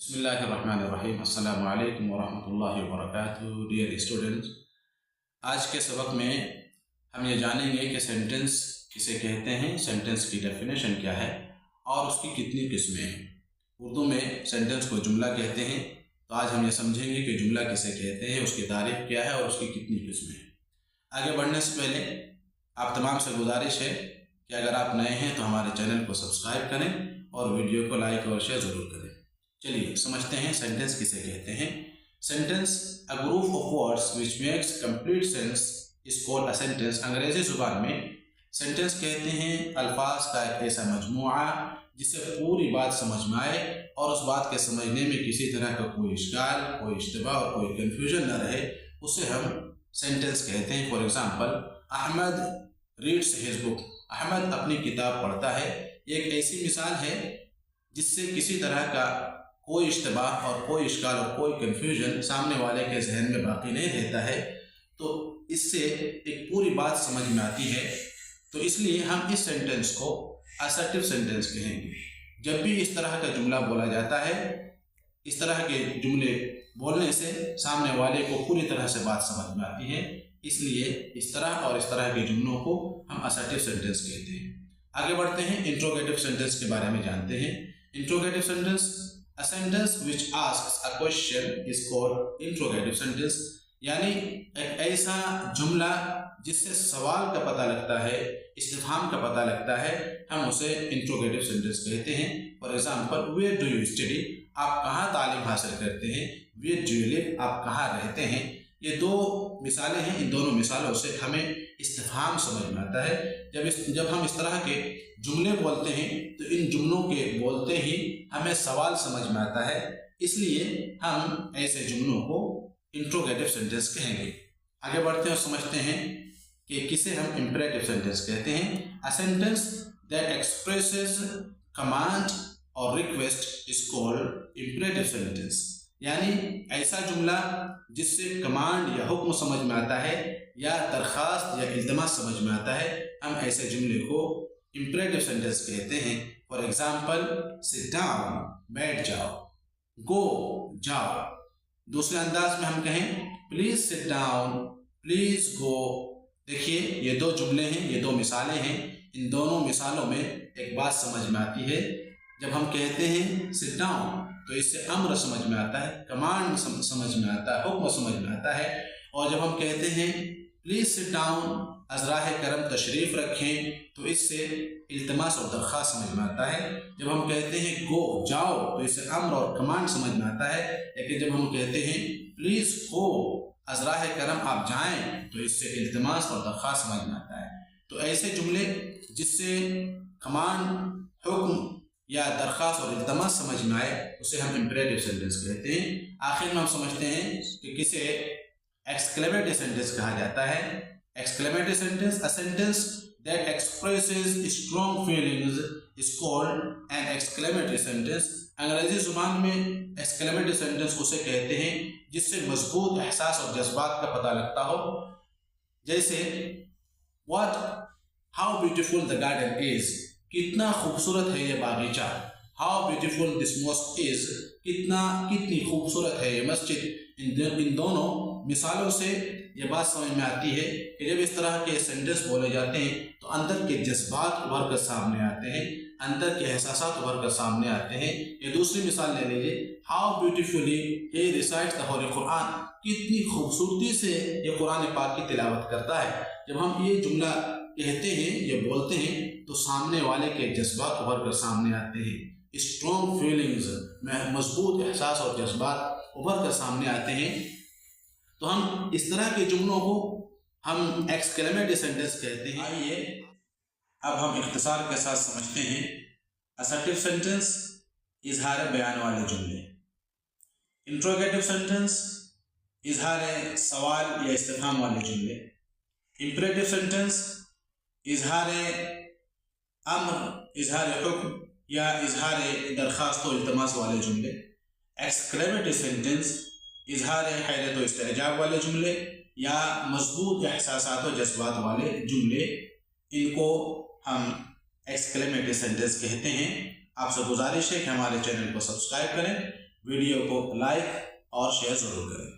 बिस्मिल्लाहिर्रहमानिर्रहीम। अस्सलामु अलैकुम वरहमतुल्लाहि वबरकातुहू। डियर स्टूडेंट्स, आज के सबक में हम ये जानेंगे कि सेंटेंस किसे कहते हैं, सेंटेंस की डेफिनेशन क्या है और उसकी कितनी किस्में हैं। उर्दू में सेंटेंस को जुमला कहते हैं, तो आज हम ये समझेंगे कि जुमला किसे कहते हैं, उसकी तारीफ क्या है और उसकी कितनी किस्में हैं। आगे बढ़ने से पहले आप तमाम से गुजारिश है कि अगर आप नए हैं तो हमारे चैनल को सब्सक्राइब करें और वीडियो को लाइक और शेयर ज़रूर करें। चलिए समझते हैं सेंटेंस किसे कहते हैं। Sentence a group of words which makes complete sense is called a sentence. अंग्रेजी जुबान में सेंटेंस कहते हैं अल्फाज का एक ऐसा मजमुआ जिससे पूरी बात समझ में आए और उस बात के समझने में किसी तरह का कोई इश्काल, कोई इश्तिबाह और कोई कंफ्यूजन न रहे, उसे हम सेंटेंस कहते हैं। For example, Ahmad reads his book. Ahmad अपनी किताब पढ़ता है। एक ऐसी मिसाल है जिससे किसी तरह का कोई इश्तिबाह और कोई इश्काल और कोई कंफ्यूजन सामने वाले के जहन में बाकी नहीं रहता है, तो इससे एक पूरी बात समझ में आती है। तो इसलिए हम इस सेंटेंस को असर्टिव सेंटेंस कहेंगे। जब भी इस तरह का जुमला बोला जाता है, इस तरह के जुमले बोलने से सामने वाले को पूरी तरह से बात समझ में आती है, इसलिए इस तरह और इस तरह के जुमलों को हम असर्टिव सेंटेंस कहते हैं। आगे बढ़ते हैं, इंट्रोगेटिव सेंटेंस के बारे में जानते हैं। Interrogative sentence, a sentence which asks a question is called interrogative sentence। यानी एक ऐसा जुमला जिससे सवाल का पता लगता है, इस्तिफहाम का पता लगता है, हम उसे इंट्रोगेटिव सेंटेंस कहते हैं। For example, where do you study, आप कहाँ तालीम हासिल करते हैं। वेयर डू यू लिव, आप कहाँ रहते हैं। ये दो मिसालें हैं। इन दोनों मिसालों से हमें इस्तिफहाम समझ में आता है। जब हम इस तरह के जुमले बोलते हैं तो इन जुमलों के बोलते ही हमें सवाल समझ में आता है, इसलिए हम ऐसे जुमलों को इंट्रोगेटिव सेंटेंस कहेंगे। आगे बढ़ते हैं और समझते हैं कि किसे हम इंपरेटिव सेंटेंस कहते हैं। A sentence that expresses command और request is called imperative sentence. यानी ऐसा जुमला जिससे कमांड या हुक्म समझ में आता है या दरख्वास्त या इल्तिमास समझ में आता है, हम ऐसे जुमले को इंपरेटिव सेंटेंस कहते हैं। फॉर एग्जाम्पल, सिट डाउन, बैठ जाओ। गो, जाओ। दूसरे अंदाज में हम कहें, please sit down, please go. देखिए, ये दो जुमले हैं, ये दो मिसालें हैं। इन दोनों मिसालों में एक बात समझ में आती है। जब हम कहते हैं सिट डाउन तो इससे अम्र समझ में आता है, कमांड समझ में आता है, हुक्म समझ में आता है। और जब हम कहते हैं प्लीज सिट डाउन, अज़राह करम तशरीफ रखें, तो इससे इल्तिमास और दरख्वास्त समझ में आता है। जब हम कहते हैं गो, जाओ, तो इससे अम्र और कमांड समझ में आता है। लेकिन जब हम कहते हैं प्लीज गो, अज़राह करम आप जाएं, तो इससे इल्तिमास और दरख्वास्त समझ में आता है। तो ऐसे जुमले जिससे कमांड, हुक्म या दरख्वास्त और इल्तिमास समझ में आए, उसे हम इंपरेटिव सेंटेंस कहते हैं। आखिर में हम समझते हैं कि किसे एक्सक्लेमेटरी सेंटेंस कहा जाता है। Exclamatory sentence, a sentence that expresses strong feelings is called an exclamatory sentence. अंग्रेजी जुबान में एक्सक्लेमेटरी सेंटेंस उसे कहते हैं जिससे मजबूत एहसास और जज्बात का पता लगता हो। जैसे what, how beautiful the garden is, कितना खूबसूरत है ये बागीचा। How beautiful this mask is, कितनी खूबसूरत है ये मस्जिद। इन दोनों मिसालों से ये बात समझ में आती है कि जब इस तरह के सेंटेंस बोले जाते हैं तो अंदर के जज्बात उभर कर सामने आते हैं, अंदर के एहसासात उभर कर सामने आते हैं। ये दूसरी मिसाल ले लीजिए, how beautifully he recites the Holi Quran, कितनी खूबसूरती से ये कुरान पाक की तिलावत करता है। जब हम ये जुमला कहते हैं, ये बोलते हैं, तो सामने वाले के जज्बात उभर कर सामने आते हैं। स्ट्रॉन्ग फीलिंग्स, मजबूत एहसास और जज्बात उभर कर सामने आते हैं। तो हम इस तरह के जुमलों को हम एक्सक्लेमेटरी सेंटेंस कहते हैं। आइए अब हम इख्तिसार के साथ समझते हैं। असर्टिव सेंटेंस, इजहार बयान वाले जुमले। इंट्रोगेटिव सेंटेंस, इजहार सवाल या इस्तिफहाम वाले जुमले। इंपरेटिव सेंटेंस, इजहार अम्र, इजहार हुक्म या इजहार दरख्वास्त और इल्तिमास वाले जुमले। एक्सक्लेमेटरी सेंटेंस, इजहार हैरत और इस्तेजाब वाले जुमले या मजबूत एहसासात और जज्बात वाले जुमले, इनको हम एक्सक्लेमेटरी सेंटेंस कहते हैं। आपसे गुजारिश है कि हमारे चैनल को सब्सक्राइब करें वीडियो को लाइक और शेयर ज़रूर करें।